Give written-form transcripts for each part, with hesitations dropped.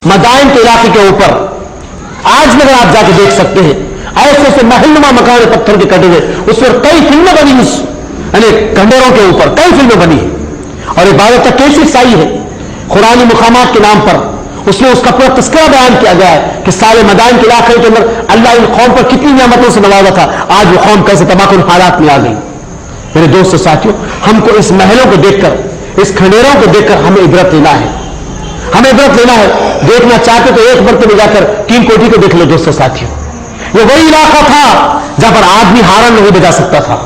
مدائن کے علاقے کے اوپر آج میں آپ جا کے دیکھ سکتے ہیں ایسے ایسے محلنما مکان پتھر کے کٹے ہوئے، اس پر کئی فلمیں بنی، اس یعنی کنڈیروں کے اوپر کئی فلمیں بنی ہیں، اور عبادت کا کیسی سائی ہے قرآنی مقامات کے نام پر اس میں اس کا پورا تذکرہ بیان کیا گیا ہے کہ سارے مدائن کے علاقے کے اندر اللہ ان قوم پر کتنی نعمتوں سے نوازا تھا، آج وہ قوم کیسے تباہ کن حالات میں آ گئی۔ میرے دوست ساتھیوں، ہم کو اس محلوں کو دیکھ کر، اس کھنڈیروں کو دیکھ کر ہمیں عبرت لینا ہے، ہمیں عبرت لینا ہے۔ دیکھنا چاہتے تو ایک مرتبہ جا کر کین کوٹھی کو دیکھ لو دوستو ساتھیوں، یہ وہی علاقہ تھا جہاں پر آدمی ہارن نہیں بجا سکتا تھا،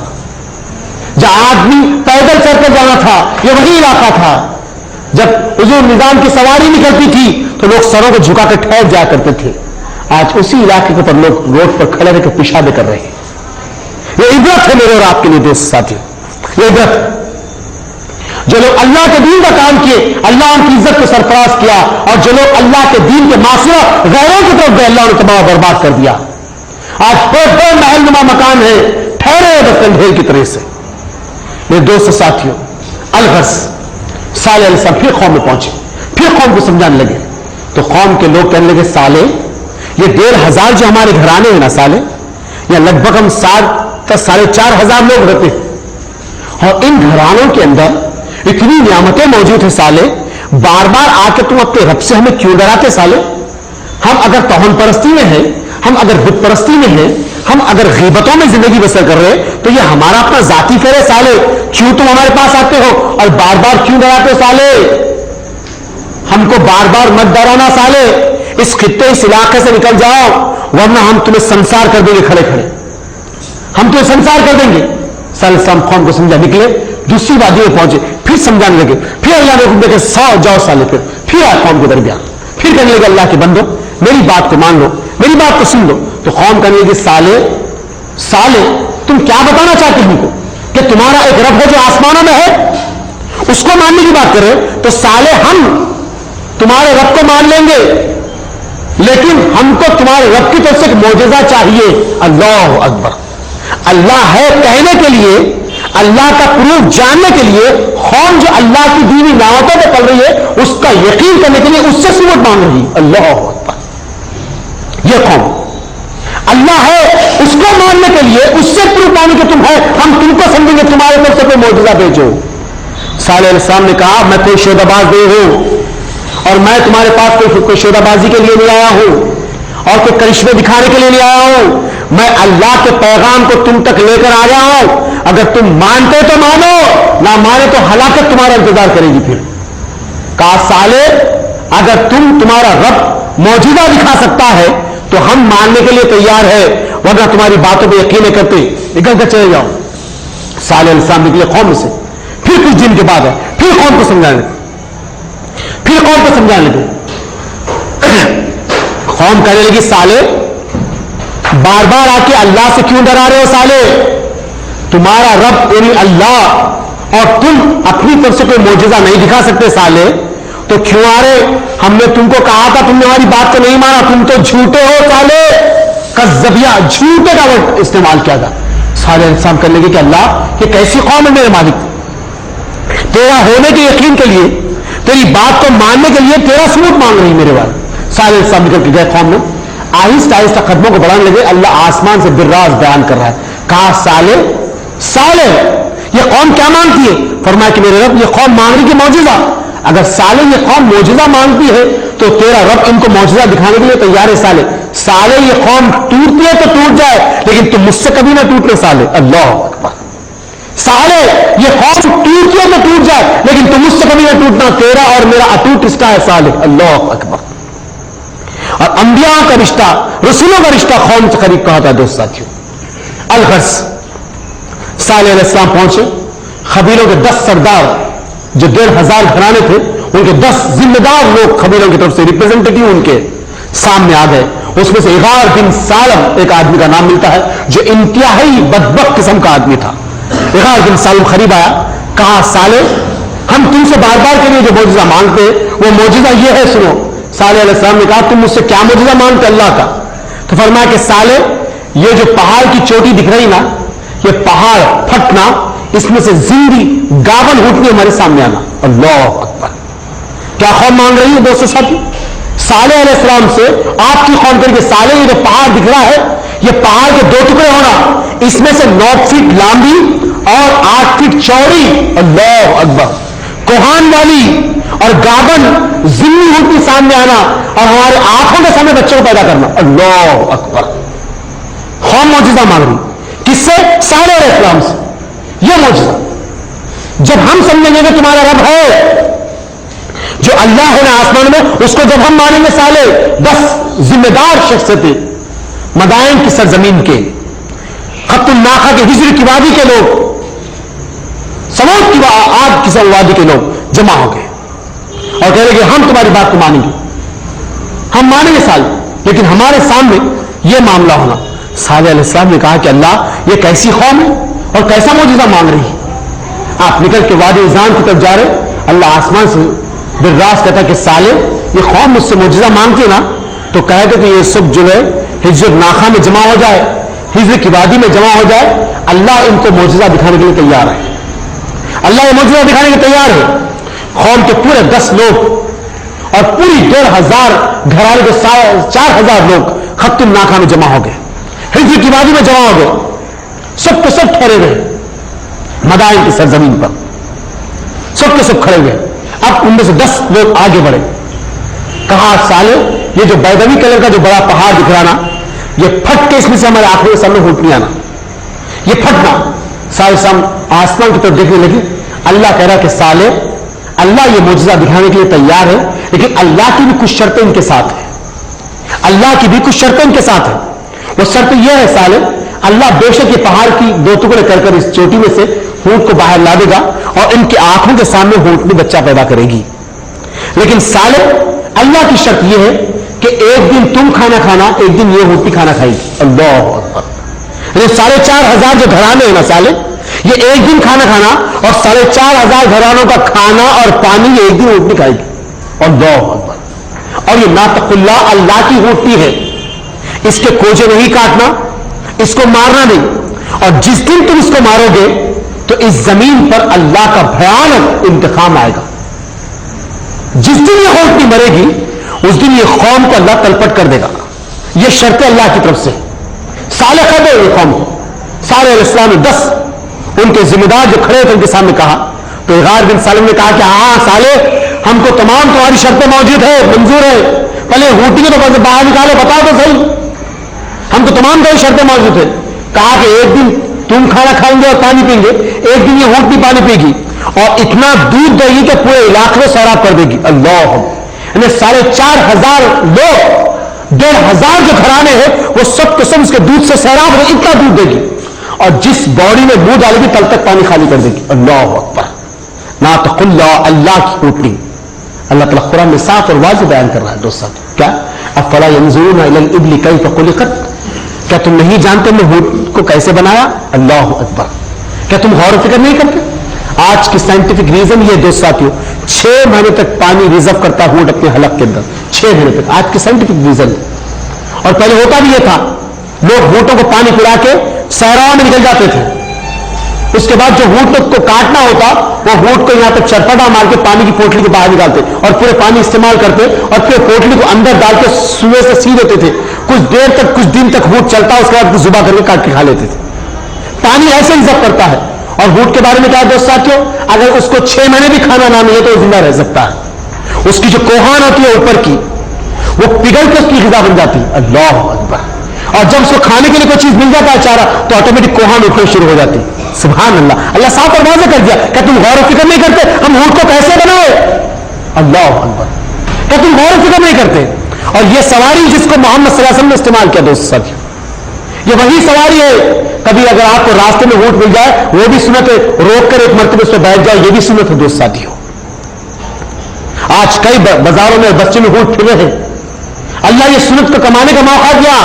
جہاں آدمی پیدل چل کر جانا تھا، یہ وہی علاقہ تھا۔ جب حضور نظام کی سواری نکلتی تھی تو لوگ سروں کو جھکا کر ٹھہر جایا کرتے تھے، آج اسی علاقے کے اوپر لوگ روڈ پر کھڑے رہ کے پیشابیں کر رہے ہیں۔ یہ عبرت ہے میرے اور آپ کے لیے دوست ساتھیوں، یہ عبرت۔ جو لوگ اللہ کے دین کا کام کیے، اللہ ان کی عزت کو سرفراز کیا، اور جو لوگ اللہ کے دین کے معاشرہ غیروں کی طرف گئے، اللہ نے تباہ و برباد کر دیا۔ آج بڑے محل نما مکان ہے، ٹھہرے بس اندھیر کی طرح سے۔ میرے دوست ساتھیوں، الغرض صالح علیہ السلام پھر قوم میں پہنچے، پھر قوم کو سمجھانے لگے، تو قوم کے لوگ کہنے لگے صالح، یہ 1500 جو ہمارے گھرانے ہیں نا صالح، یا لگ بھگ ہم 4,500 لوگ رہتے ہیں، اور ان گھرانوں کے اندر اتنی نعمتیں موجود ہیں صالح، بار بار آ کے تم اپنے رب سے ہمیں کیوں ڈراتے صالح؟ ہم اگر توہن پرستی میں ہیں، ہم اگر بت پرستی میں ہیں، ہم اگر غیبتوں میں زندگی بسر کر رہے تو یہ ہمارا اپنا ذاتی فعل ہے صالح، کیوں تم ہمارے پاس آتے ہو اور بار بار کیوں ڈراتے ہو صالح؟ ہم کو بار بار مت ڈرانا صالح، اس خطے اس علاقے سے نکل جاؤ ورنہ ہم تمہیں سنسار کر دیں گے، کھڑے کھڑے ہم تمہیں سنسار کر دیں گے۔ صالح علیہ السلام قوم کو سمجھا، نکلے دوسری وادی میں پہنچے، پھر سمجھانے لگے، پھر اللہ نے حکم دے کے جاؤ صالح، پھر آئے قوم کے درمیان، پھر کہنے لگے اللہ کے بندو میری بات کو مان لو، میری بات کو سن لو۔ تو قوم کہنے لگے صالح تم کیا بتانا چاہتے ہو کو کہ تمہارا ایک رب ہے جو آسمانوں میں ہے، اس کو ماننے کی بات کرے تو صالح ہم تمہارے رب کو مان لیں گے، لیکن ہم کو تمہارے رب کی طرف سے ایک معجزہ چاہیے۔ اللہ اکبر، اللہ ہے کہنے کے لیے، اللہ کا پروف جاننے کے لیے قوم جو اللہ کی دینی نعمتوں پہ پڑ رہی ہے اس کا یقین کرنے کے لیے اس سے ثبوت مانگ رہی ہے۔ اللہ اکبر، یہ قوم اللہ ہے اس کو ماننے کے لیے اس سے پروف مانگے کہ تم ہے، ہم تم کو سمجھیں گے، تمہارے طرف سے کوئی معجزہ بھیجو۔ صالح علیہ السلام نے کہا میں کوئی شودہ باز نہیں ہوں، اور میں تمہارے پاس کوئی شودہ بازی کے لیے نہیں آیا ہوں اور کوئی کرشمے دکھانے کے لیے نہیں آیا ہوں، میں اللہ کے پیغام کو تم تک لے کر آیا ہوں، اگر تم مانتے تو مانو، نہ مانے تو ہلاکت تمہارا انتظار کرے گی۔ پھر کہا صالح اگر تمہارا رب معجزہ دکھا سکتا ہے تو ہم ماننے کے لیے تیار ہے، ورنہ تمہاری باتوں پہ یقین نہیں کرتے، نکل کر چلے جاؤ۔ صالح علیہ السلام نکلے قوم سے، پھر کچھ دن کے بعد ہے، پھر قوم کو سمجھانے لگے، پھر قوم کو سمجھانے لگے۔ قوم کہنے لگی صالح بار بار آ کے اللہ سے کیوں ڈرا رہے ہو صالح؟ تمہارا رب یعنی اللہ اور تم اپنی طرف سے کوئی معجزہ نہیں دکھا سکتے صالح، تو کیوں آ رہے؟ ہم نے تم کو کہا تھا، تم نے ہماری بات کو نہیں مانا، تم تو جھوٹے ہو صالح، کذبیہ، جھوٹے کا ورڈ استعمال کیا تھا۔ صالح علیہ السلام کرنے لگے کہ اللہ یہ کیسی قوم ہے میرے مالک، تیرا ہونے کے یقین کے لیے، تیری بات کو ماننے کے لیے تیرا ثبوت مانگ رہی میرے بات۔ صالح علیہ السلام نکل کے گئے قوم میں، آہستہ آہستہ قدموں کو بڑھانے لگے، اللہ آسمان سے براز بیان کر رہا ہے، کہا صالح یہ قوم کیا مانگتی ہے؟ فرمایا کہ میرے رب یہ قوم مانگ رہی کہ معجزہ، اگر صالح یہ قوم معجزہ مانگتی ہے تو تیرا رب ان کو معجزہ دکھانے کے لیے تیار ہے صالح یہ قوم ٹوٹتی ہے تو ٹوٹ جائے لیکن تم مجھ سے کبھی نہ ٹوٹنے صالح۔ اللہ اکبر، صالح یہ قوم ٹوٹتی ہے تو ٹوٹ جائے لیکن تم مجھ سے کبھی نہ ٹوٹنا، تیرا اور میرا اٹوٹ رشتہ ہے صالح۔ اللہ اکبر، اور انبیاء کا رشتہ، رسولوں کا رشتہ قوم سے قریب کہا تھا دوست ساتھیوں۔ الغرض صالح علیہ السلام پہنچے، قبیلوں کے 10 سردار جو 1500 گھرانے تھے ان کے 10 ذمہ دار لوگ قبیلوں کی طرف سے ریپرزینٹیٹیو ان کے سامنے آ گئے۔ اس میں سے اغار بن سالم ایک آدمی کا نام ملتا ہے جو انتہائی بدبخت قسم کا آدمی تھا۔ اغار بن سالم قریب آیا، کہا صالح ہم تم سے بار بار کے لیے جو معجزہ مانگتے وہ معجزہ یہ ہے، سنو۔ صالح علیہ السلام نے کہا تم مجھ سے کیا معجزہ مانگتے اللہ کا؟ تو فرمایا کہ صالح یہ جو پہاڑ کی چوٹی دکھ رہی نا، یہ پہاڑ پھٹنا، اس میں سے زندگی گاون اٹھنی ہمارے سامنے آنا۔ اللہ اکبر، کیا قوم مانگ رہی ہے دوستو ساتھی؟ صالح علیہ السلام سے آپ کی قوم کر کے صالح یہ جو پہاڑ دکھ رہا ہے یہ پہاڑ کے 2 ٹکڑے ہونا, اس میں سے 9 فٹ لمبی اور 8 فٹ چوڑی, اللہ اکبر, کوہان والی اور گابن ذمہ اونٹنی سامنے آنا اور ہمارے آنکھوں کے سامنے بچوں کو پیدا کرنا, اللہ اکبر. قوم معجزہ مانگ رہی کس سے؟ صالح علیہ السلام سے. یہ معجزہ جب ہم سمجھیں گے کہ تمہارا رب ہے جو اللہ ہے نا آسمان میں, اس کو جب ہم مانیں گے صالح 10 ذمہ دار شخصیتیں مدائن کی سرزمین کے, خط الناخا کے ہجر کی وادی کے لوگ, سمود کی آگ کی وادی کے لوگ جمع ہو گئے اور کہہ رہے کہ ہم تمہاری بات کو مانیں گے, ہم مانیں گے صالح, لیکن ہمارے سامنے یہ معاملہ ہونا. صالح علیہ السلام نے کہا کہ اللہ یہ کیسی قوم ہے اور کیسا معجزہ مانگ رہی ہے. آپ نکل کے وادی عزان کی طرف جا رہے, اللہ آسمان سے بالراست کہتا کہ صالح یہ قوم مجھ سے معجزہ مانگتی ہے نا, تو کہے گا کہ یہ سب جو ہے ہجر ناخا میں جمع ہو جائے, ہجر کی وادی میں جمع ہو جائے, اللہ ان کو معجزہ دکھانے کے لیے تیار ہے. اللہ یہ معجزہ دکھانے کے تیار ہے. قوم کے پورے 10 لوگ اور پوری 1500 گھرانے کے 4000 لوگ خط الناخا میں جمع ہو گئے, ہجر کی وادی میں جمع ہو گئے, سب کے سب ٹھہرے رہے مدائن کی سرزمین پر, سب کے سب کھڑے ہوئے. اب ان میں سے 10 لوگ آگے بڑھے, کہا صالح یہ جو بیضوی کلر کا جو بڑا پہاڑ دکھ رہا نا, یہ پھٹ کے اس میں سے ہمارے آنکھوں کے سامنے اونٹنی آنا, یہ پھٹنا. صالح آسمان کی طرف دیکھنے لگے. اللہ کہہ رہا کہ صالح اللہ یہ معجزہ دکھانے کے لیے تیار ہے, لیکن اللہ کی بھی کچھ شرطیں ان کے ساتھ ہیں, اللہ کی بھی کچھ شرطیں ان کے ساتھ ہیں. وہ شرط یہ ہے صالح, اللہ بے شک یہ پہاڑ کی 2 ٹکڑے کر کر اس چوٹی میں سے اونٹ کو باہر لا دے گا اور ان کی آنکھوں کے سامنے اونٹ میں بچہ پیدا کرے گی, لیکن صالح اللہ کی شرط یہ ہے کہ ایک دن تم کھانا کھانا, ایک دن یہ اونٹنی کھانا کھائے گی. اللہ اکبر. 4500 جو گھرانے ہیں نا صالح, یہ ایک دن کھانا کھانا اور 4500 گھرانوں کا کھانا اور پانی یہ ایک دن اونٹنی کھائے گی. اللہ اکبر. اور یہ ناطق اللہ کی اونٹنی ہے, اس کے کوجے نہیں کاٹنا, اس کو مارنا نہیں, اور جس دن تم اس کو مارو گے تو اس زمین پر اللہ کا بھیانک انتقام آئے گا. جس دن یہ اونٹنی مرے گی اس دن یہ قوم کو اللہ تلپٹ کر دے گا. یہ شرط اللہ کی طرف سے. صالح کہہ دے یہ قوم کو. صالح علیہ السلام نے 10 ان کے ذمہ دار جو کھڑے تھے ان کے سامنے کہا, تو غار بن سالم نے کہا کہ ہاں صالح ہم کو تمام تمہاری شرطیں موجود ہے, منظور ہے, پہلے اونٹنی کو تو باہر نکالو, بتا دو صحیح, ہم کو تمام تمہاری شرطیں موجود ہیں. کہا کہ ایک دن تم کھانا کھائیں گے اور پانی پئیں گے, ایک دن یہ اونٹنی پانی پی گی اور اتنا دودھ دے گی کہ پورے علاقے میں سیراب کر دے گی. اللہ, یعنی 4500 لوگ, 1500 جو گھرانے ہیں وہ سب کے سب اس کے دودھ سے سیراب ہو, اتنا دودھ دے گی, اور جس باڈی میں منہ ڈالے گی تل تک پانی خالی کر دے گی. اللہ اکبر. ناطق اللہ کی اونٹنی. اللہ تعالیٰ قرآن میں صاف اور واضح بیان کر رہا ہے. دوستوں کیا افلا ينظرون الى الابل كيف خلقت, کیا تم نہیں جانتے میں اونٹ کو کیسے بنایا؟ اللہ اکبر. کیا تم غور و فکر نہیں کرتے؟ آج کی سائنٹیفک ریزن یہ دوست ساتھیوں 6 مہینے تک پانی ریزرو کرتا ہے اونٹ اپنے حلق کے اندر, 6 مہینے تک. آج کی سائنٹیفک ریزن. اور پہلے ہوتا بھی یہ تھا, لوگ اونٹوں کو پانی پلا کے صحراؤں میں نکل جاتے تھے, اس کے بعد جو اونٹ کو کاٹنا ہوتا وہ اونٹ کو یہاں تک چرپٹا مار کے پانی کی پوٹلی کے باہر نکالتے اور پورے پانی استعمال کرتے اور پھر پوٹلی کو اندر ڈال کے سوئے سے سی دیتے تھے. کچھ دیر تک, کچھ دن تک اونٹ چلتا, اس کے بعد زبا کر کے کاٹ کے کھا لیتے تھے. پانی ایسے ہی ضبط کرتا ہے. اور اونٹ کے بارے میں کیا ہے دوست ساتھیوں, اگر اس کو 6 مہینے بھی کھانا نہ ملے تو وہ زندہ رہ سکتا ہے. اس کی جو کوہان ہوتی ہے اوپر کی وہ پگھل کے اس کی غذا بن جاتی ہے. اللہ اکبر. اور جب اس کو کھانے کے لیے کوئی چیز مل جاتا ہے چارہ تو آٹومیٹک کوہان اٹھنا شروع ہو جاتی. سبحان اللہ. اللہ صاف اور واضح کر دیا. کیا تم غور و فکر نہیں کرتے ہم اونٹ کو کیسے بنائے؟ اللہ اکبر. کیا تم غور و فکر نہیں کرتے؟ اور یہ سواری جس کو محمد صلی اللہ علیہ وسلم نے استعمال کیا دوست ساتھیوں, یہ وہی سواری ہے. کبھی اگر آپ کو راستے میں اونٹ مل جائے وہ بھی سنت ہے, روک کر ایک مرتبہ اس پہ بیٹھ جائے, یہ بھی سنت ہے دوست ساتھیوں. آج کئی بازاروں میں بچے میں اونٹ پھرے ہیں. اللہ یہ سنت کو کمانے کا موقع دیا.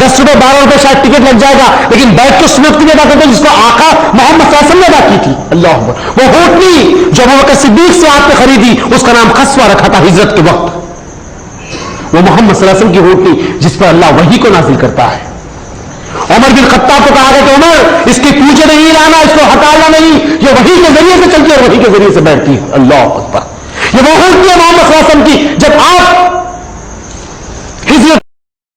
10 روپے 12 روپے شاید ٹکٹ لگ جائے گا, لیکن بیٹھ کے سنت کی ادا کرتے جس کو آقا محمد صلی اللہ علیہ وسلم نے ادا کی تھی. اللہ اکبر. وہ اونٹنی جو ابو بکر صدیق سے آپ نے خریدی اس کا نام خسوا رکھا تھا ہجرت کے وقت. وہ محمد صلی اللہ علیہ وسلم کی اونٹنی جس پر اللہ وحی کو نازل کرتا ہے. عمر بن خطاب کو کہا گیا کہ عمر اس کی پوچھے نہیں لانا, اس کو ہٹانا نہیں, یہ وحی کے ذریعے سے چلتی ہے اور وحی کے ذریعے سے بیٹھتی ہے. اللہ اکبر. یہ وہ اونٹنی ہے محمد صلی اللہ علیہ وسلم کی. جب آپ